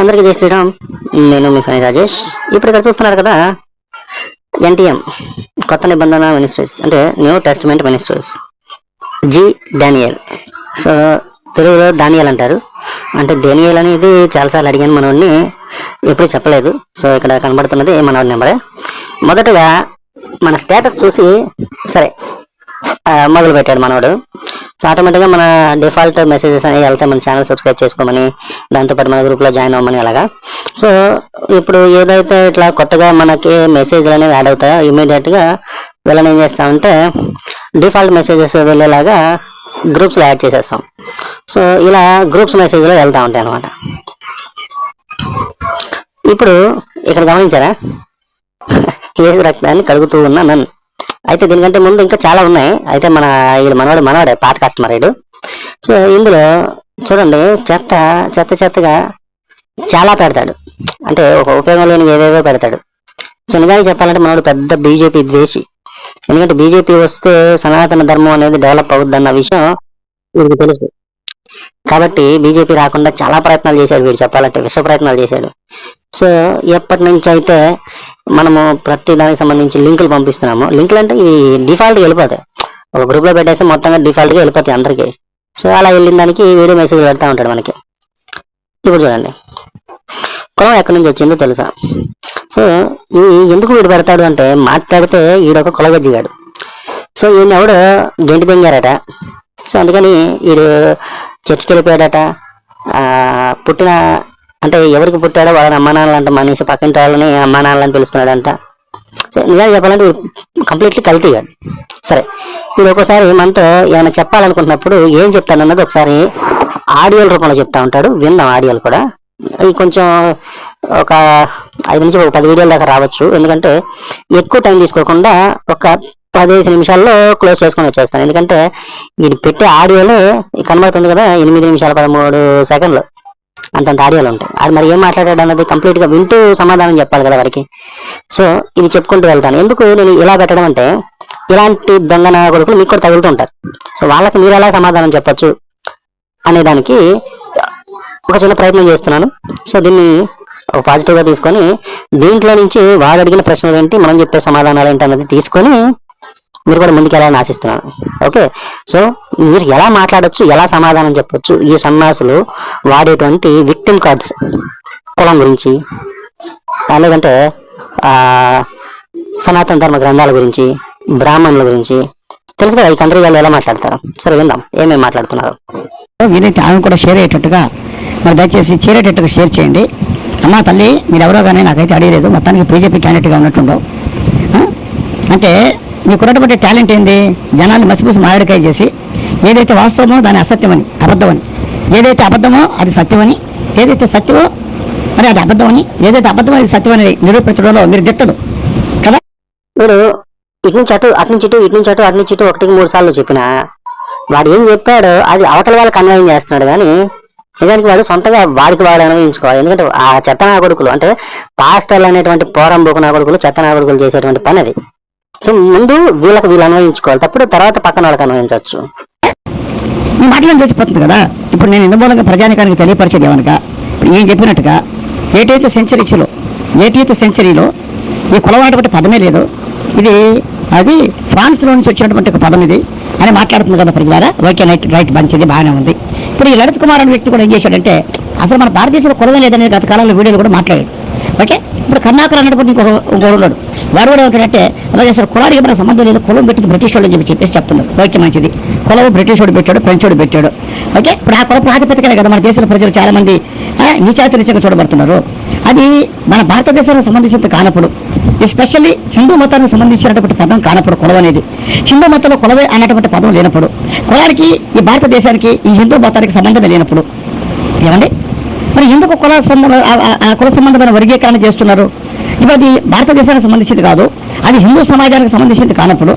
అందరికీ జై శ్రీరామ్. నేను మీ ఫణి రాజేష్. ఇప్పుడు ఇక్కడ చూస్తున్నారు కదా, ఎన్టీఎం కొత్త నిబంధన మినిస్ట్రీస్ అంటే new testament ministries G Daniel. So తెలుగులో డానియల్ అంటారు. అంటే డేనియల్ అనేది చాలాసార్లు అడిగాను, మనోడిని ఎప్పుడు చెప్పలేదు. సో ఇక్కడ కనబడుతున్నది మనోడి నెంబరే. మొదటగా మన స్టేటస్ చూసి సరే మొదలు పెట్టాడు మనోడు. సో ఆటోమేటిక్గా మన డిఫాల్ట్ మెసేజెస్ అనేవి వెళ్తాయి, మన ఛానల్ సబ్స్క్రైబ్ చేసుకోమని, దాంతోపాటు మన గ్రూప్లో జాయిన్ అవ్వమని అలాగా. సో ఇప్పుడు ఏదైతే ఇట్లా కొత్తగా మనకి మెసేజ్లు అనేవి యాడ్ అవుతాయో ఇమీడియట్గా వీళ్ళని ఏం చేస్తామంటే డిఫాల్ట్ మెసేజెస్ వెళ్ళేలాగా గ్రూప్స్లో యాడ్ చేసేస్తాం. సో ఇలా గ్రూప్స్ మెసేజ్లో వెళ్తూ ఉంటాయి అన్నమాట. ఇప్పుడు ఇక్కడ గమనించారా, ఏసు రక్తాన్ని కడుగుతూ ఉన్న నన్ను. అయితే దీనికంటే ముందు ఇంకా చాలా ఉన్నాయి. అయితే మనవాడే పాత కస్టమర్ ఇడు. సో ఇందులో చూడండి, చెత్తగా చాలా పెడతాడు. అంటే ఒక ఉపయోగం లేని ఏవేవో పెడతాడు. సో నిజానికి చెప్పాలంటే మనవాడు పెద్ద బీజేపీ ద్వేషి. ఎందుకంటే బీజేపీ వస్తే సనాతన ధర్మం అనేది డెవలప్ అవుద్దన్న విషయం వీడికి తెలుసు. కాబట్టి బీజేపీ రాకుండా చాలా ప్రయత్నాలు చేశాడు వీడు, చెప్పాలంటే విశ్వ ప్రయత్నాలు చేశాడు. సో ఎప్పటి నుంచి అయితే మనము ప్రతి దానికి సంబంధించి లింకులు పంపిస్తున్నాము. లింకులు అంటే ఇవి డిఫాల్ట్గా వెళ్ళిపోతాయి, ఒక గ్రూప్లో పెట్టేస్తే మొత్తంగా డిఫాల్ట్గా వెళ్ళిపోతాయి అందరికీ. సో అలా వెళ్ళిన దానికి వీడియో మెసేజ్ పెడతా ఉంటాడు మనకి. ఇప్పుడు చూడండి, కులం ఎక్కడి నుంచి వచ్చిందో తెలుసా? సో ఇది ఎందుకు వీడు పెడతాడు అంటే, మాట్లాడితే ఈడొక కులగజ్జిగాడు. సో ఈయన ఎవడు గెంటి తెంగారట. సో అందుకని వీడు చర్చికి వెళ్ళిపోయాడట. పుట్టిన అంటే ఎవరికి పుట్టాడో వాళ్ళని అమ్మా నాన్నలు అంట మనిషి, పక్కింటి వాళ్ళని అమ్మా నాన్నలని పిలుస్తున్నాడంట. సో నిజాన్ని చెప్పాలంటే వీడు కంప్లీట్లీ కల్తీగాడు. సరే, వీడు ఒక్కోసారి మనతో ఏమైనా చెప్పాలనుకుంటున్నప్పుడు ఏం చెప్తాడన్నది ఒకసారి ఆడియోల రూపంలో చెప్తా ఉంటాడు. విందాం ఆడియోలు కూడా. ఇది కొంచెం ఒక 5 నుంచి 10 వీడియోల దాకా రావచ్చు. ఎందుకంటే ఎక్కువ టైం తీసుకోకుండా ఒక 15 నిమిషాల్లో క్లోజ్ చేసుకొని వచ్చేస్తాను. ఎందుకంటే వీడు పెట్టే ఆడియోలో కనబడుతుంది కదా, 8 నిమిషాల 13 సెకండ్లు అంతంత ఆడియోలు ఉంటాయి. ఆడు మరి ఏం మాట్లాడాడు అన్నది కంప్లీట్గా వింటూ సమాధానం చెప్పాలి కదా వాడికి. సో ఇది చెప్పుకుంటూ వెళ్తాను. ఎందుకు నేను ఇలా పెట్టడం అంటే, ఇలాంటి దొంగన కొడుకులు మీకు కూడా తగులుతూ ఉంటారు. సో వాళ్ళకి మీరు ఎలా సమాధానం చెప్పచ్చు అనేదానికి ఒక చిన్న ప్రయత్నం చేస్తున్నాను. సో దీన్ని ఒక పాజిటివ్గా తీసుకొని దీంట్లో నుంచి వాడు అడిగిన ప్రశ్నలు ఏంటి, మనం చెప్పే సమాధానాలు ఏంటి అన్నది తీసుకొని మీరు కూడా ముందుకు వెళ్ళాలని ఆశిస్తున్నాను. ఓకే, సో మీరు ఎలా మాట్లాడచ్చు, ఎలా సమాధానం చెప్పొచ్చు, ఈ సన్నాసులు వాడేటువంటి విక్టిమ్ కార్డ్స్, కులం గురించి, లేదంటే సనాతన ధర్మ గ్రంథాల గురించి, బ్రాహ్మణుల గురించి తెలుసు కదా, ఈ కంత్రిగాళ్ళు ఎలా మాట్లాడతారు. సరే విందాం ఏమేమి మాట్లాడుతున్నారు. వీలైతే ఆమె కూడా షేర్ అయ్యేటట్టుగా మరి దయచేసి చేరేటట్టుగా షేర్ చేయండి. అమ్మా తల్లి, మీరు ఎవరో కానీ నాకైతే అడిగలేదు, మొత్తానికి బీజేపీ క్యాండిడేట్గా ఉన్నట్టుండవు. అంటే మీకున్నటువంటి టాలెంట్ ఏంది, జనాన్ని మసిపూసి మారడికాయ చేసి ఏదైతే వాస్తవమో దాని అసత్యమని, అబద్ధమని, ఏదైతే అబద్ధమో అది సత్యమని, ఏదైతే సత్యమో మరి అది అబద్ధమని, ఏదైతే అబద్ధమో అది సత్యమని నిరూపించడంలో మీరు దిట్టదు కదా. మీరు ఇటు నుంచి అటు, అటు నుంచి ఇటు, ఇటు నుంచి అటు, అటు నుంచి ఇటు 1-3 సార్లు చెప్పినా వాడు ఏం చెప్పాడో అది అవతల వాళ్ళకి అన్వయం చేస్తున్నాడు. కానీ నిజానికి వాడు సొంతగా వాడికి వాడు అనుభవించుకోవాలి. ఎందుకంటే ఆ చెత్తనా కొడుకులు అంటే పాస్టర్లు అనేటువంటి పోరంబోకునా కొడుకులు, చెత్తనా కొడుకులు చేసేటువంటి పని అది. సో ముందు వీళ్ళు అన్వయించుకోవాలి, తప్పుడు తర్వాత పక్కన వాళ్ళకి అన్వయించవచ్చు. ఈ మాటలను తెలిసిపోతుంది కదా. ఇప్పుడు నేను ఇందుమూలంగా ప్రజానికానికి తెలియపరిచేది ఏమనగా, ఇప్పుడు ఏం చెప్పినట్టుగా 8th సెంచరీలో ఈ కులవాటపట్టి పదమే లేదు, ఇది అది ఫ్రాన్స్లో నుంచి వచ్చినటువంటి ఒక పదం ఇది అని మాట్లాడుతుంది కదా ప్రజలారా. ఓకే, రైట్, మంచిది, బాగానే ఉంది. ఇప్పుడు ఈ లలిత్ కుమార్ అనే వ్యక్తి కూడా ఏం చేశాడంటే, అసలు మన భారతదేశంలో కులమే లేదనేది గత కాలంలో వీడియోలు కూడా మాట్లాడాడు. ఓకే, ఇప్పుడు కర్ణాకర్ అన్నటువంటి ఇంకొకడు ఉన్నాడు, వాడు కూడా ఏమంటాడంటే అలాగే అసలు కులానికి మన సంబంధం లేదు, కులం పెట్టింది బ్రిటిష్ వాళ్ళు అని చెప్పేసి చెప్తున్నారు. ఓకే, మంచిది, కులం బ్రిటిష్ వాడు పెట్టాడు, ఫ్రెంచ్ వాడు పెట్టాడు. ఓకే, ఇప్పుడు ఆ కుల ప్రాతిపదికనే కదా మన దేశంలో ప్రజలు చాలా మంది నీచాతిరీచంగా చూడబడుతున్నారు. అది మన భారతదేశానికి సంబంధించినంత కానప్పుడు, ఎస్పెషల్లీ హిందూ మతానికి సంబంధించినటువంటి పదం కానప్పుడు, కులం అనేది హిందూ మతంలో కులవే అన్నటువంటి పదం లేనప్పుడు, కులానికి ఈ భారతదేశానికి ఈ హిందూ మతానికి సంబంధమే లేనప్పుడు ఏమండి మరి ఎందుకు కుల సంబంధమైన వర్గీకరణ చేస్తున్నారు? ఇప్పుడు అది భారతదేశానికి సంబంధించింది కాదు, అది హిందూ సమాజానికి సంబంధించింది కానప్పుడు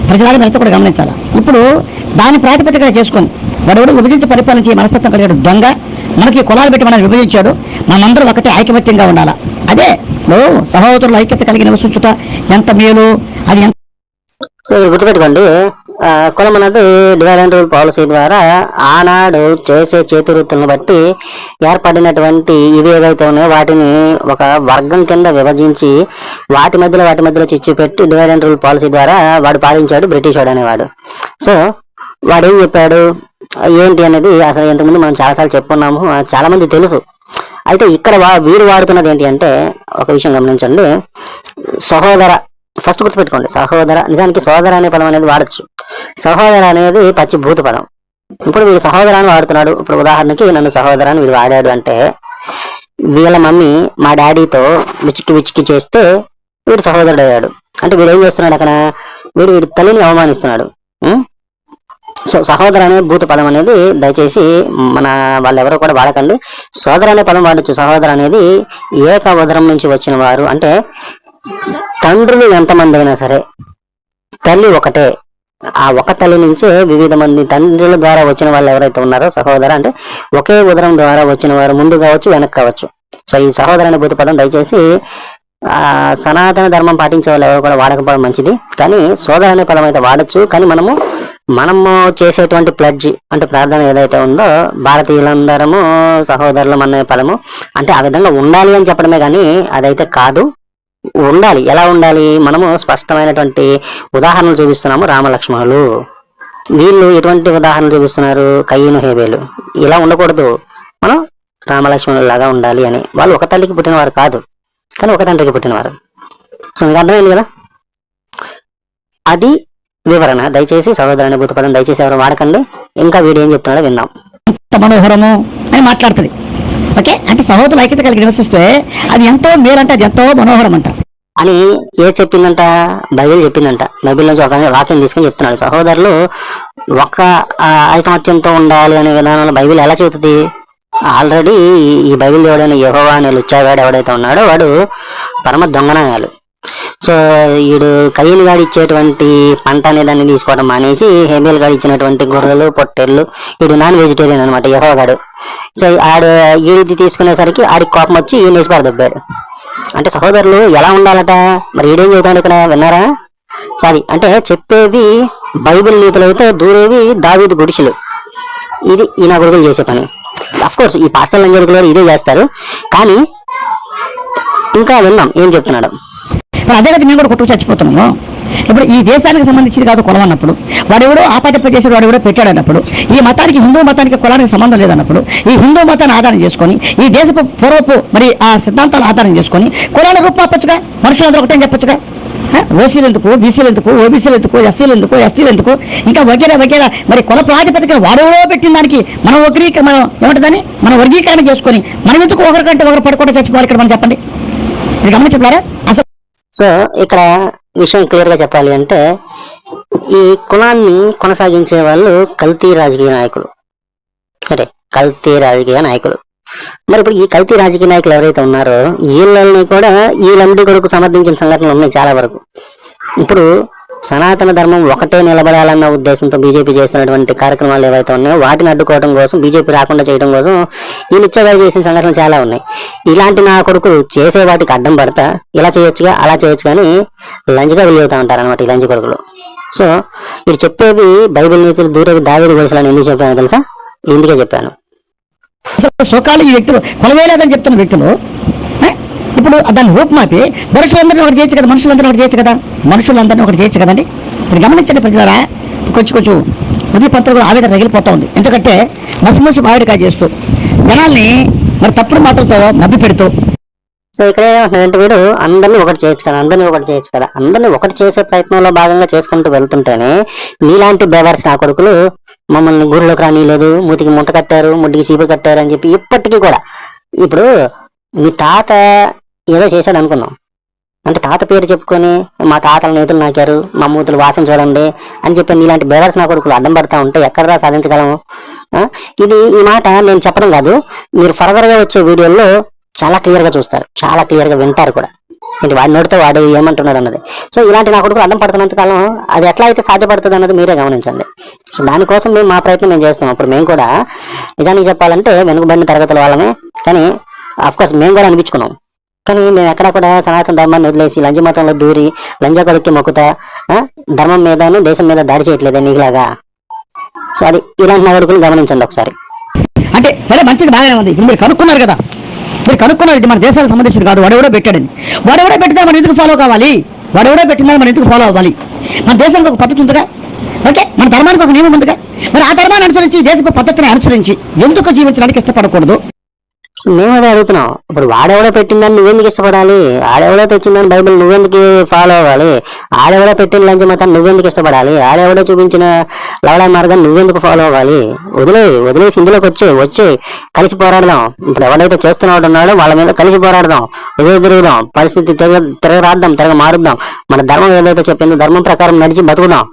ప్రజలాగా వెళ్తే కూడా గమనించాలి. ఇప్పుడు దాన్ని ప్రాతిపదికగా చేసుకొని వాడు విభజించి పరిపాలించే మనస్తత్వం కలిగాడు దొంగ. మనకి కులాలు పెట్టి మనల్ని విభజించాడు, మనందరూ ఒకటే ఐకమత్యంగా ఉండాలా. అదే సహోదరుల ఐక్యత కలిగిన సూచుత ఎంత మేలు, అది ఎంత. సో గుర్తుపెట్టుకోండి, కులం అన్నది డివైడ్ అండ్ రూల్ పాలసీ ద్వారా ఆనాడు చేసే చేతి వృత్తులను బట్టి ఏర్పడినటువంటి ఇవి ఏవైతే ఉన్నాయో వాటిని ఒక వర్గం కింద విభజించి వాటి మధ్యలో చిచ్చు పెట్టి డివైడ్ అండ్ రూల్ పాలసీ ద్వారా వాడు పాలించాడు బ్రిటిష్ వాడు అనేవాడు. సో వాడు ఏం చెప్పాడు ఏంటి అనేది అసలు ఇంతకుముందు మనం చాలాసార్లు చెప్పుకున్నాము, చాలా మంది తెలుసు. అయితే ఇక్కడ వీడు వాడుతున్నది ఏంటి అంటే ఒక విషయం గమనించండి. సహోదర, ఫస్ట్ గుర్తుపెట్టుకోండి, సహోదర, నిజానికి సోదర అనే పదం అనేది వాడచ్చు. సహోదర అనేది పచ్చి భూత పదం. ఇప్పుడు వీడు సహోదర అని వాడుతున్నాడు. ఇప్పుడు ఉదాహరణకి నన్ను సహోదర అని వీడు వాడాడు అంటే వీళ్ళ మమ్మీ మా డాడీతో విచికి చేస్తే వీడు సహోదరుడు అయ్యాడు. అంటే వీడు ఏం చేస్తున్నాడు అక్కడ, వీడి తల్లిని అవమానిస్తున్నాడు. సో సహోదర అనే భూత పదం అనేది దయచేసి మన వాళ్ళు ఎవరో కూడా వాడకండి. సోదర అనే పదం వాడచ్చు. సహోదర అనేది ఏక ఉదరం నుంచి వచ్చిన వారు, అంటే తండ్రులు ఎంతమంది అయినా సరే తల్లి ఒకటే, ఆ ఒక తల్లి నుంచే వివిధ మంది తండ్రుల ద్వారా వచ్చిన వాళ్ళు ఎవరైతే ఉన్నారో సహోదర అంటే ఒకే ఉదరం ద్వారా వచ్చిన వారు, ముందు కావచ్చు వెనక్కి కావచ్చు. సో ఈ సహోదర అనే భూత పదం దయచేసి సనాతన ధర్మం పాటించే వాళ్ళు ఎవరు కూడా వాడకపోవడం మంచిది. కానీ సోదర అనే పదం అయితే వాడచ్చు. కానీ మనము చేసేటువంటి ప్లడ్జ్ అంటే ప్రార్థన ఏదైతే ఉందో భారతీయులందరము సహోదరులం అనే పదము అంటే ఆ విధంగా ఉండాలి అని చెప్పడమే కానీ అదైతే కాదు. ఉండాలి, ఎలా ఉండాలి, మనము స్పష్టమైనటువంటి ఉదాహరణలు చూపిస్తున్నాము. రామలక్ష్మణులు వీళ్ళు ఎటువంటి ఉదాహరణలు చూపిస్తున్నారు, కయ్యను హేబేలు. ఇలా ఉండకూడదు, మనం రామలక్ష్మణులు లాగా ఉండాలి అని. వాళ్ళు ఒక తల్లికి పుట్టినవారు కాదు, కానీ ఒక తండ్రికి పుట్టినవారు. సో మీకు అర్థమైంది కదా, అది వివరణ. దయచేసి సహోదర అనే భూత పదం దయచేసి ఎవరు వాడకండి. ఇంకా వీడియో ఏం చెప్తున్నాడో విందాం. మనోహరము అని మాట్లాడుతుంది. ఓకే, అంటే సహోదరులు ఐక్యత కలిగి నివసిస్తే అది ఎంతో మేలంట, అది ఎంతో మనోహరం అంట అని ఏ చెప్పిందంట, బైబిల్ చెప్పిందంట. బైబిల్ నుంచి ఒక వాక్యం తీసుకొని చెప్తున్నాడు. సహోదరులు ఒక ఐకమత్యంతో ఉండాలి అనే విధానంలో బైబిల్ ఎలా చెబుతుంది? ఆల్రెడీ ఈ బైబిల్ దేవుడైన యెహోవా అనే లుచ్చాగాడు ఎవడైతే ఉన్నాడో వాడు పరమ దొంగనాయాలు. సో వీడు కయ్యలు గాడి ఇచ్చేటువంటి పంట అనే దాన్ని తీసుకోవడం మానేసి హేబేల్ గాడి ఇచ్చినటువంటి గొర్రెలు పొట్టేళ్ళు, వీడు నాన్ వెజిటేరియన్ అనమాట యెహోవా గాడు. సో ఈడిది తీసుకునేసరికి ఆడికి కోపం వచ్చి ఈ నేసి పడదొబ్బాడు. అంటే సహోదరులు ఎలా ఉండాలట, మరి ఈడేం చెబుతాడు ఇక్కడ విన్నారా? సారీ, అంటే చెప్పేవి బైబిల్ నీతులు అయితే దూరేవి దావీదు గుడిసెలు. ఇది ఈ నా కొడుకులు చేసే పని. అఫ్కోర్స్ ఈ పాస్టల్ లంజడుకులు ఇదే చేస్తారు, కానీ ఇంకా విన్నాం ఏం చెప్తున్నాడు. ఇప్పుడు అదే కదా మేము కూడా కొట్టుకు చచ్చిపోతున్నాము. ఇప్పుడు ఈ దేశానికి సంబంధించింది కాదు కులం అన్నప్పుడు, వాడెవడో ఆపాదింప చేసాడు, వాడెవడో పెట్టాడు అన్నప్పుడు, ఈ మతానికి హిందూ మతానికి కులానికి సంబంధం లేదన్నప్పుడు, ఈ హిందూ మతాన్ని ఆధారం చేసుకొని ఈ దేశపు పూర్వపు మరి ఆ సిద్ధాంతాలు ఆధారం చేసుకొని కులాల రూపాపచ్చుగా, మనుషులందరూ ఒకటే చెప్పచ్చుగా. ఓసీలు ఎందుకు, బీసీలు ఎందుకు, ఓబీసీలు ఎందుకు, ఎస్సీలు ఎందుకు, ఎస్టీలు ఎందుకు, ఇంకా వగేరా మరి కుల ప్రాతిపదికన వాడెవడో పెట్టిన దానికి మనం మనం ఏమంటుందని మనం వర్గీకరణ చేసుకొని మనం ఎందుకు ఒకరికంటే ఒకరు పడుకుంటే చచ్చిపోవాలి ఇక్కడ మనం చెప్పండి. ఇది గమనించలేరా? అసలు సో ఇక్కడ విషయం క్లియర్ గా చెప్పాలి అంటే ఈ కులాన్ని కొనసాగించే వాళ్ళు కల్తీ రాజకీయ నాయకులు, అంటే కల్తీ రాజకీయ నాయకులు. మరి ఇప్పుడు ఈ కల్తీ రాజకీయ నాయకులు ఎవరైతే ఉన్నారో వీళ్ళని కూడా ఈ లంబడి కొడుకు సమర్థించిన సంఘటనలు ఉన్నాయి చాలా వరకు. ఇప్పుడు సనాతన ధర్మం ఒకటే నిలబడాలన్న ఉద్దేశంతో బీజేపీ చేస్తున్నటువంటి కార్యక్రమాలు ఏవైతే ఉన్నాయో వాటిని అడ్డుకోవడం కోసం, బీజేపీ రాకుండా చేయడం కోసం ఈ నిత్యగారు చేసిన సంఘటనలు చాలా ఉన్నాయి. ఇలాంటి నా కొడుకులు చేసే వాటికి అడ్డం పడతా ఇలా చేయొచ్చుగా అలా చేయొచ్చు కానీ లంచ్గా వెళ్ళిపోతా ఉంటారు అనమాట ఈ లంచ్ కొడుకులు. సో వీడు చెప్పేవి బైబిల్ నీతులు దూరేవి దావీదు గొలుసులని ఎందుకు చెప్పాను తెలుసా? ఇందుకే చెప్పాను. అసలు సోకాలు ఈ వ్యక్తులు కొలవేలేదని చెప్తున్న వ్యక్తులు ఇప్పుడు దాన్ని రూపుమాపి మనుషులందరినీ ఒకటి చేయొచ్చు కదా, మనుషులందరినీ ఒకటి చేయొచ్చు కదా, మనుషులందరినీ ఒకటి చేయొచ్చు కదండి. మీరు గమనించండి ప్రజలారా, కొంచెం ఉదయ పంతులు కూడా ఆవేదన రగిలిపోతా ఉంది. ఎందుకంటే మసిమూసి మావిడికాయ చేస్తూ జనాల్ని మరి తప్పుడు మాటలతో మభ్య పెడుతూ. సో ఇక్కడ ఏమంటున్నాడంటే వీడు అందరినీ ఒకటి చేయొచ్చు కదా, అందరినీ ఒకటి చేసే ప్రయత్నంలో భాగంగా చేసుకుంటూ వెళ్తుంటేనే నీలాంటి బేవర్స్ నా కొడుకులు మమ్మల్ని గురిలోకి రానిలేదు, మూతికి ముంత కట్టారు, ముడ్డికి చీపురు కట్టారు అని చెప్పి ఇప్పటికీ కూడా. ఇప్పుడు మీ తాత ఏదో చేశాడు అనుకుందాం, అంటే తాత పేరు చెప్పుకొని మా తాతల నేతులు నాకారు, మా మూతులు వాసన చూడండి అని చెప్పి నీలాంటి బేవర్స్ నా కొడుకులు అడ్డం పడతా ఉంటే ఎక్కడదా సాధించగలము? ఈ మాట నేను చెప్పడం కాదు, మీరు ఫర్దర్ గా వచ్చే వీడియోల్లో చాలా క్లియర్ గా చూస్తారు, చాలా క్లియర్ గా వింటారు కూడా, ఏంటి వాడి నోటితో వాడు ఏమంటున్నాడు అన్నది. సో ఇలాంటి నా కొడుకులు అడ్డం పడుతున్నంత కాలం అది ఎట్లా అయితే సాధ్యపడుతుంది అన్నది మీరే గమనించండి. సో దానికోసం మేము మా ప్రయత్నం మేము చేస్తాం. అప్పుడు మేము కూడా నిజానికి చెప్పాలంటే వెనుకబడిన తరగతుల వాళ్ళమే, కానీ అఫ్కోర్స్ మేము కూడా అనిపించుకున్నాం. కానీ మేము ఎక్కడ కూడా సనాతన ధర్మాన్ని వదిలేసి లంజ మతంలో దూరి లంజ కొడుక్కి మొక్కుతా ధర్మం మీదను దేశం మీద దాడి చేయట్లేదే నీకులాగా. సో అది ఇలాంటి నా కొడుకుని గమనించండి ఒకసారి. అంటే సరే మంచిది బాగానే ఉంది. ఇప్పుడు మీరు కనుక్కున్నారు కదా, మీరు కనుక్కున్నారు ఇది మన దేశానికి సంబంధించింది కాదు, వాడెవడో పెట్టాడని. వాడెవడో పెట్టినా మనం ఎందుకు ఫాలో కావాలి? వాడెవడో పెట్టినా మనం ఎందుకు ఫాలో అవ్వాలి? మన దేశానికి ఒక పద్ధతి ఉందిగా, ఓకే, మన ధర్మానికి ఒక నియమం ఉందిగా. మరి ఆ ధర్మాన్ని అనుసరించి దేశపు పద్ధతిని అనుసరించి ఎందుకు జీవించడానికి ఇష్టపడకూడదు? సో మేము అదే అడుగుతున్నాం. ఇప్పుడు వాడెవడో పెట్టిందని నువ్వెందుకు ఇష్టపడాలి? ఆడెవడో తెచ్చిందని బైబిల్ నువ్వెందుకు ఫాలో అవ్వాలి? ఆడెవడో పెట్టిన లంచ మతాన్ని నువ్వెందుకు ఇష్టపడాలి? ఆడెవడో చూపించిన లవడ మార్గాన్ని నువ్వెందుకు ఫాలో అవ్వాలి? వదిలేసి ఇందులోకి వచ్చే కలిసి పోరాడదాం. ఇప్పుడు ఎవడైతే చేస్తున్నాడో వాళ్ళ మీద కలిసి పోరాడదాం, ఎదురు తిరుగుదాం, పరిస్థితి తిరగ మారుద్దాం. మన ధర్మం ఏదైతే చెప్పిందో ధర్మం ప్రకారం నడిచి బతుకుదాం.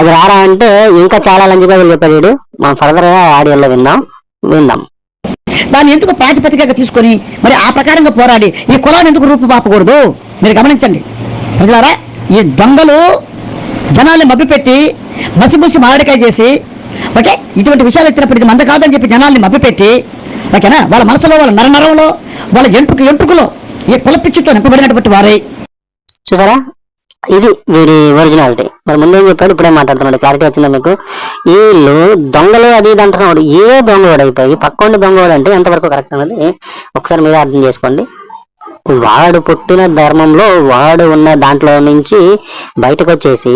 అది రారా అంటే ఇంకా చాలా లంచగా వీళ్ళు చెప్పాడు. మనం ఫర్దర్ గా ఆడియోలో విందాం. దాన్ని ఎందుకు ప్రాతిపదికగా తీసుకొని మరి ఆ ప్రకారంగా పోరాడి ఈ కులాన్ని ఎందుకు రూపుమాపకూడదు? మీరు గమనించండి ప్రజలారా, ఈ దొంగలు జనాల్ని మభ్యపెట్టి మసిబుసి మారడికాయ చేసి, ఓకే, ఇటువంటి విషయాలు ఎత్తినప్పుడు ఇది మంద కాదని చెప్పి జనాల్ని మభ్యపెట్టి, ఓకేనా, వాళ్ళ మనసులో, వాళ్ళ నరనరంలో, వాళ్ళ ఎంటుకలో ఈ కుల పిచ్చితో నింపబడినటువంటి వారే. చూసారా, ఇది వీడి ఒరిజినాలిటీ. మరి ముందేం చెప్పాడు, ఇప్పుడే మాట్లాడుతున్నాడు. క్లారిటీ వచ్చిందా మీకు? వీళ్ళు దొంగలు అది ఇది అంటున్నాడు. ఏ దొంగవాడు అయిపోయి పక్కోండి దొంగవాడు అంటే ఎంతవరకు కరెక్ట్ అన్నది ఒకసారి మీరే అర్థం చేసుకోండి. వాడు పుట్టిన ధర్మంలో వాడు ఉన్న దాంట్లో నుంచి బయటకు వచ్చేసి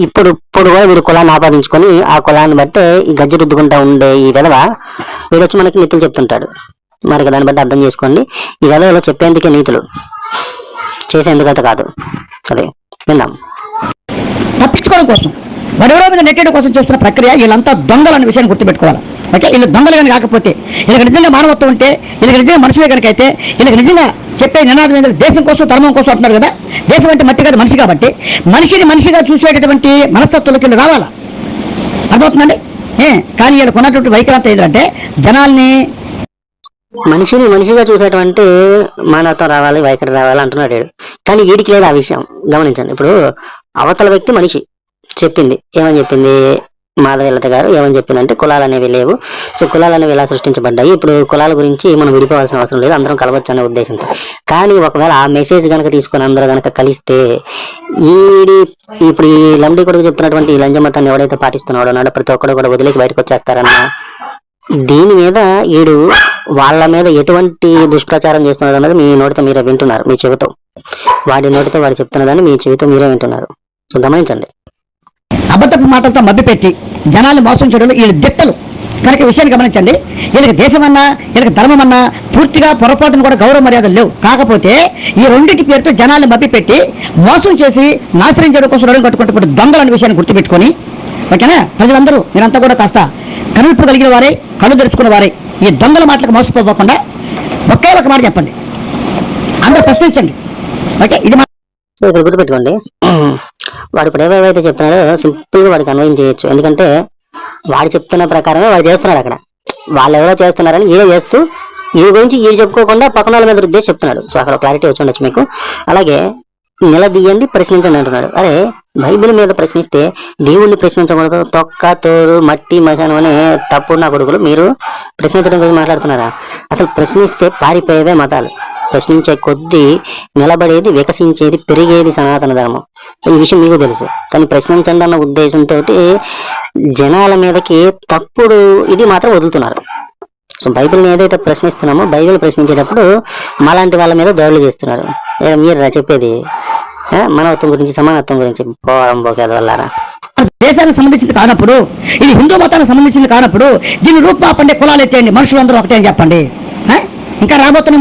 ఇప్పుడు కూడా వీడు కులాన్ని ఆపాదించుకొని ఆ కులాన్ని బట్టే ఈ గజ్జి రుద్దుకుంటా ఉండే ఈ విధవ వీడొచ్చి మనకి నీతులు చెప్తుంటాడు. మరి దాన్ని బట్టి అర్థం చేసుకోండి. ఈ విధవలో చెప్పేందుకే నీతులు, చేసేందుకైతే కాదు. అదే విన్నాం. తప్పించుకోవడం కోసం, వాడెవరో మీద నెట్టేయడం కోసం చేస్తున్న ప్రక్రియ. వీళ్ళంతా దొంగలు అనే విషయాన్ని గుర్తుపెట్టుకోవాలి. ఓకే, వీళ్ళు దొంగలు కానీ కాకపోతే, వీళ్ళకి నిజంగా మానవత్వం ఉంటే, వీళ్ళకి నిజంగా మనుషులే కనుకైతే, వీళ్ళకి నిజంగా చెప్పే నినాదం ఏంటంటే దేశం కోసం ధర్మం కోసం అంటున్నారు కదా. దేశం అంటే మట్టి కాదు మనిషి, కాబట్టి మనిషిని మనిషిగా చూసేటటువంటి మనస్తత్వంలోకి వీళ్ళు రావాలా. అర్థమవుతుందండి? కానీ వీళ్ళకు ఉన్నటువంటి వైఖరి ఏంటంటే జనాల్ని మనిషిని మనిషిగా చూసేటువంటి మానవత్వం రావాలి, వైఖరి రావాలి అంటున్నాడు. కానీ వీడికి లేదు ఆ విషయం. గమనించండి. ఇప్పుడు అవతల వ్యక్తి మనిషి ఏమని చెప్పింది మాధవీలత గారు ఏమని చెప్పిందంటే కులాలు అనేవి లేవు. సో కులాలు అనేవి ఇలా సృష్టించబడ్డాయి. ఇప్పుడు కులాల గురించి మనం విడిపోవాల్సిన అవసరం లేదు, అందరం కలవచ్చు అనే ఉద్దేశంతో. కానీ ఒకవేళ ఆ మెసేజ్ కనుక తీసుకొని అందరూ కనుక కలిస్తే ఇప్పుడు ఈ లంబడి కొడుకు చెప్తున్నటువంటి ఈ లంజ మతాన్ని ఎవడైతే పాటిస్తున్నాడో నాడు ప్రతి ఒక్కడు కూడా వదిలేసి బయటకు వచ్చేస్తారన్న దీని మీద ఈడు వాళ్ళ మీద ఎటువంటి దుష్ప్రచారం చేస్తున్నాడు అన్నది మీ నోటితో మీరే వింటున్నారు. మీ చెవితో, వాడి నోటితో వాడు చెప్తున్నదాన్ని మీ చెవితో మీరే వింటున్నారు. సో గమనించండి. అబద్ధపు మాటలతో మభ్యపెట్టి జనాల్ని మోసం చేయడంలో వీళ్ళు దిట్టలు కనుక విషయాన్ని గమనించండి. వీళ్ళకి దేశమన్నా వీళ్ళకి ధర్మమన్నా పూర్తిగా పొరపాటును కూడా గౌరవ మర్యాదలు లేవు. కాకపోతే ఈ రెండింటి పేరుతో జనాల్ని మభ్యపెట్టి మోసం చేసి నాశనం చేయడం కోసం రొడం కట్టుకుంటే దొంగలు అనే విషయాన్ని గుర్తుపెట్టుకొని, ఓకేనా, ప్రజలందరూ మీరంతా కూడా కాస్త కనువిప్పు కలిగిన వారే, కళ్ళు తెరుచుకున్న వారే, ఈ దొంగల మాటలకు మోసపోకుండా ఒకే ఒక మాట చెప్పండి, అందరూ ప్రశ్నించండి. ఓకే, ఇది ఇక్కడ గుర్తుపెట్టుకోండి. వాడు ఇప్పుడు ఏవేవైతే చెప్తున్నాడో సింపుల్ గా వాడికి అన్వయం చేయొచ్చు. ఎందుకంటే వాడు చెప్తున్న ప్రకారమే వాడు చేస్తున్నాడు. అక్కడ వాళ్ళు ఎవరో చేస్తున్నారని ఈయన చేస్తూ ఈ గురించి ఈయన చెప్పుకోకుండా పక్కన వాళ్ళ మీద ఉద్దేశం చెప్తున్నాడు. సో అక్కడ క్లారిటీ వచ్చి ఉండొచ్చు మీకు. అలాగే నిలదీయండి, ప్రశ్నించండి అంటున్నాడు. అరే బైబిల్ మీద ప్రశ్నిస్తే దేవుణ్ణి ప్రశ్నించకూడదు, తొక్క తోడు మట్టి మశానం అనే తప్పుడు నా కొడుకులు మీరు ప్రశ్నించడం గురించి మాట్లాడుతున్నారా? అసలు ప్రశ్నిస్తే పారిపోయేవే మతాలు. ప్రశ్నించే కొద్దీ నిలబడేది, వికసించేది, పెరిగేది సనాతన ధర్మం. ఈ విషయం మీకు తెలుసు. కానీ ప్రశ్నించండి అన్న ఉద్దేశంతో జనాల మీదకి తప్పుడు ఇది మాత్రం వదులుతున్నారు. సో బైబిల్ని ఏదైతే ప్రశ్నిస్తున్నామో బైబిల్ ప్రశ్నించేటప్పుడు మాలాంటి వాళ్ళ మీద దాడులు చేస్తున్నారు. మీరు చెప్పేది మనవత్వం గురించి, సమానత్వం గురించి పోవడం పోకేది వల్లారా. దేశానికి సంబంధించింది కానప్పుడు, ఇది హిందూ మతానికి సంబంధించింది కానప్పుడు దీన్ని రూపుమాపండి, కులాలు ఎత్తేయండి, మనుషులందరూ ఒకటే అని చెప్పండి. ఇంకా రాబోతున్న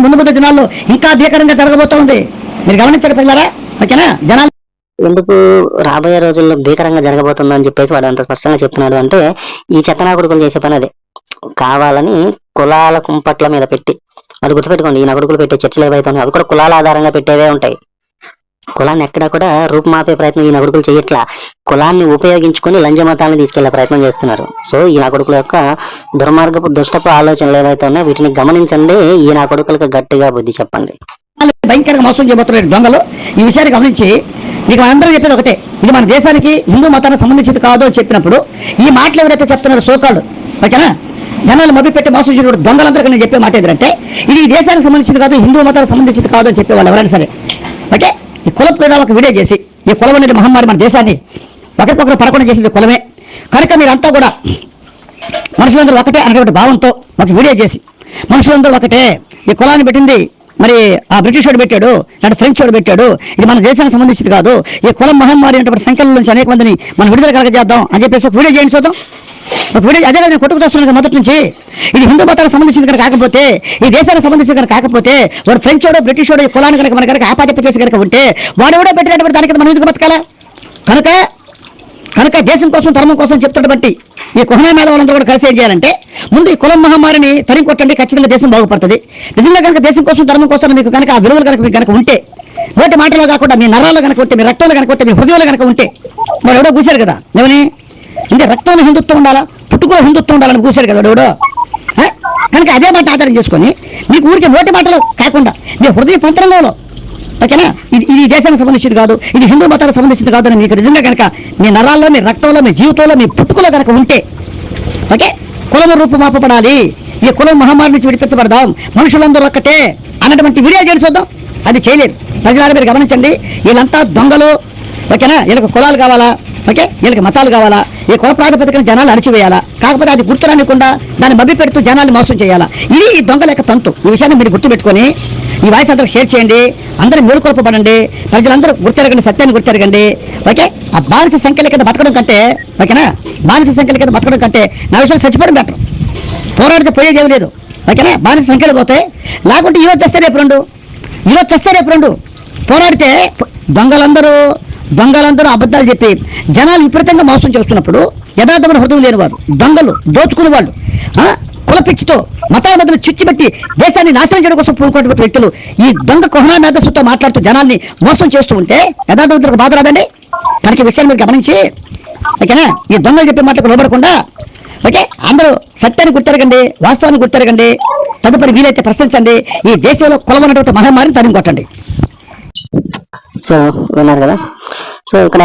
ముందు దినాల్లో ఇంకా భీకరంగా జరగబోతోంది. మీరు గమనించండి పిల్లరా. ఓకేనా, జనాలు ఎందుకు రాబోయే రోజుల్లో భీకరంగా జరగబోతుందో అని చెప్పేసి వాడు అంత స్పష్టంగా చెప్తున్నాడు అంటే ఈ చెత్తనా కొడుకులు చేసే పని అదే. కావాలని కులాల కుంపట్ల మీద పెట్టి, అది గుర్తుపెట్టుకోండి, ఈ నగడుకులు పెట్టే చర్చలు ఏవైతే ఉన్నాయో అవి కూడా కులాల ఆధారంగా పెట్టేవే ఉంటాయి. కులాన్ని ఎక్కడా కూడా రూపుమాపే ప్రయత్నం ఈ నగడుకులు చేయట్లా. కులాన్ని ఉపయోగించుకొని లంజ మతాలను తీసుకెళ్లే ప్రయత్నం చేస్తున్నారు. సో ఈ నా కొడుకుల యొక్క దుర్మార్గపు దుష్టపు ఆలోచనలు ఏవైతే ఉన్నాయో వీటిని గమనించండి. ఈ నా కొడుకులకు గట్టిగా బుద్ధి చెప్పండి. భయంకరంగా మోసం చేయబోతున్నారు దొంగలు. ఈ విషయాన్ని గమనించి మీకు అందరూ చెప్పేది ఒకటే, ఇది మన దేశానికి హిందూ మతానికి సంబంధించింది కాదు అని చెప్పినప్పుడు ఈ మాటలు ఎవరైతే చెప్తున్నారో సోకాళ్ళు, ఓకేనా, జనాలు మభ్యపెట్టి మోసం చేయడం దొంగలందరికీ నేను చెప్పే మాట ఏంటంటే ఇది ఈ దేశానికి సంబంధించింది కాదు, హిందూ మతానికి సంబంధించింది కాదు అని చెప్పే వాళ్ళు ఎవరైనా సరే ఓకే. ఈ కులం మీద ఒక వీడియో చేసి, ఈ కులం అనేది మహమ్మారి మన దేశాన్ని ఒకరికొకరు పడకుండా చేసింది కులమే కనుక మీరంతా కూడా మనుషులందరూ ఒకటే అనేటువంటి భావంతో ఒక వీడియో చేసి మనుషులందరూ ఒకటే, ఈ కులాన్ని పెట్టింది మరి ఆ బ్రిటిష్ వాడు పెట్టాడు, లేదంటే ఫ్రెంచ్ వాడు పెట్టాడు, ఇది మన దేశానికి సంబంధించింది కాదు, ఈ కులం మహమ్మారి అనేటువంటి సంఖ్యల నుంచి అనేక మందిని మనం విడుదల కలగజేద్దాం అని చెప్పేసి ఒక వీడియో చేయండి చూద్దాం. ఒక వీడియో అదే నేను కొట్టుకు చేస్తున్నాను మొదటి నుంచి. ఇది హిందూ మతానికి సంబంధించింది కనుక కాకపోతే, ఈ దేశానికి సంబంధించింది కనుక కాకపోతే, వాడు ఫ్రెంచ్ వాడు బ్రిటిష్ వాడు ఈ కులాన్ని కనుక మన కనుక ఆపాదింప చేసి కనుక ఉంటే వాడు కూడా పెట్టినటువంటి దానికి మనం ఎందుకు బతకాలా? కనుక దేశం కోసం ధర్మం కోసం చెప్తున్నటువంటి ఈ కుహనా మేధావులందరూ కూడా కలిసి ఏం చేయాలంటే, ముందు ఈ కులం మహమ్మారిని తరిగి కొట్టండి, ఖచ్చితంగా దేశం బాగుపడుతుంది. నిజంగా కనుక దేశం కోసం ధర్మం కోసం మీకు కనుక ఆ విలువలు కనుక మీకు కనుక ఉంటే, నోటి మాటలో కాకుండా మీ నరాల్లో కనుక ఉంటే, మీ రక్తంలో కనుక ఉంటే, మీ హృదయంలో కనుక ఉంటే, వాడు ఎవడో కూర్చారు కదా ఏమని, అంటే రక్తంలో హిందుత్వం ఉండాలా, పుట్టుకలో హిందుత్వం ఉండాలని కూర్చారు కదా ఎవడో. కనుక అదే మాట ఆధారం చేసుకొని మీకు ఊరికి నోటి మాటలో కాకుండా మీ హృదయ పంతరంగంలో ఓకేనా, ఇది దేశానికి సంబంధించింది కాదు, ఇది హిందూ మతానికి సంబంధించింది కాదు అని మీకు నిజంగా కనుక మీ నరాల్లో, మీ రక్తంలో, మీ జీవితంలో, మీ పుట్టుకలో కనుక ఉంటే ఓకే, కులము రూపుమాపబడాలి, ఈ కులం మహమ్మారి నుంచి విడిపించబడదాం, మనుషులందరూ ఒక్కటే అన్నటువంటి వీడియో చేసి చూద్దాం. అది చేయలేదు. ప్రజలారా మీరు గమనించండి, వీళ్ళంతా దొంగలు ఓకేనా, వీళ్ళకి కులాలు కావాలా ఓకే, వీళ్ళకి మతాలు కావాలా, ఈ కుల ప్రాతిపదికన జనాలు అణచివేయాలా, కాకపోతే అది గుర్తురానికుండా దాన్ని మభ్య పెడుతూ జనాన్ని మోసం చేయాలా, ఇది ఈ దొంగల యొక్క తంతు. ఈ విషయాన్ని మీరు గుర్తుపెట్టుకొని ఈ వాయిస్ అందరూ షేర్ చేయండి, అందరూ మేలుకొల్పబడండి, ప్రజలందరూ గుర్తెరగండి, సత్యాన్ని గుర్తెరగండి ఓకే. ఆ బానిస సంఖ్యల కింద బతకడం కంటే ఓకేనా, బానిస సంఖ్యల కింద బతకడం కంటే నా విషయాలు చచ్చిపోవడం బెటర్. పోరాడితే పోయేది ఏమి లేదు ఓకేనా, బానిస సంఖ్యలు పోతాయి. లేకుంటే ఈరోజు చేస్తే రేపు రెండు, పోరాడితే దొంగలందరూ అబద్ధాలు చెప్పి జనాలు విపరీతంగా మోసం చేస్తున్నప్పుడు యథార్థమైన హృదయం లేనివారు, దొంగలు, దోచుకునే వాళ్ళు, కుల పిచ్చితో మతాల మధ్యలో చిచ్చుపెట్టి దేశాన్ని నాశనం చేయడం కోసం పూనుకున్నటువంటి వ్యక్తులు ఈ దొంగ కుహనా మేధస్సుతో మాట్లాడుతూ జనాల్ని మోసం చేస్తూ ఉంటే యథార్థవంతులకు బాధ రాదండి. కనుక ఈ విషయాన్ని మీరు గమనించి ఓకేనా, ఈ దొంగలు చెప్పే మాటకు లోబడకుండా ఓకే, అందరూ సత్యాన్ని గుర్తెరగండి, వాస్తవాన్ని గుర్తెరగండి, తదుపరి వీలైతే ప్రశ్నించండి, ఈ దేశంలో కులం అనేటువంటి మహమ్మారిని తరిమి కొట్టండి. సో విన్నారు కదా. సో ఇక్కడ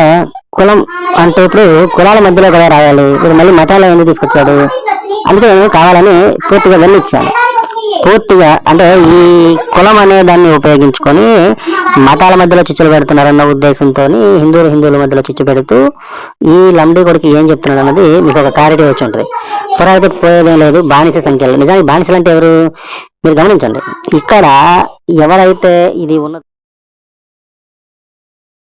కులం అంటే ఇప్పుడు కులాల మధ్యలో కూడా రావాలి, ఇప్పుడు మళ్ళీ మతాలు ఎందుకు తీసుకొచ్చాడు, అందుకే నేను కావాలని పూర్తిగా వెళ్ళిచ్చాను. పూర్తిగా అంటే ఈ కులం అనే దాన్ని ఉపయోగించుకొని మతాల మధ్యలో చిచ్చులు పెడుతున్నారన్న ఉద్దేశంతో హిందువుల మధ్యలో చిచ్చు పెడుతూ ఈ లంబడి కొడుకు ఏం చెప్తున్నాడు అన్నది మీకు ఒక క్లారిటీ వచ్చి ఉంటుంది. అయితే పోయేదేం లేదు, బానిస సంఖ్యలు. నిజానికి బానిసలు అంటే ఎవరు మీరు గమనించండి. ఇక్కడ ఎవరైతే ఇది ఉన్న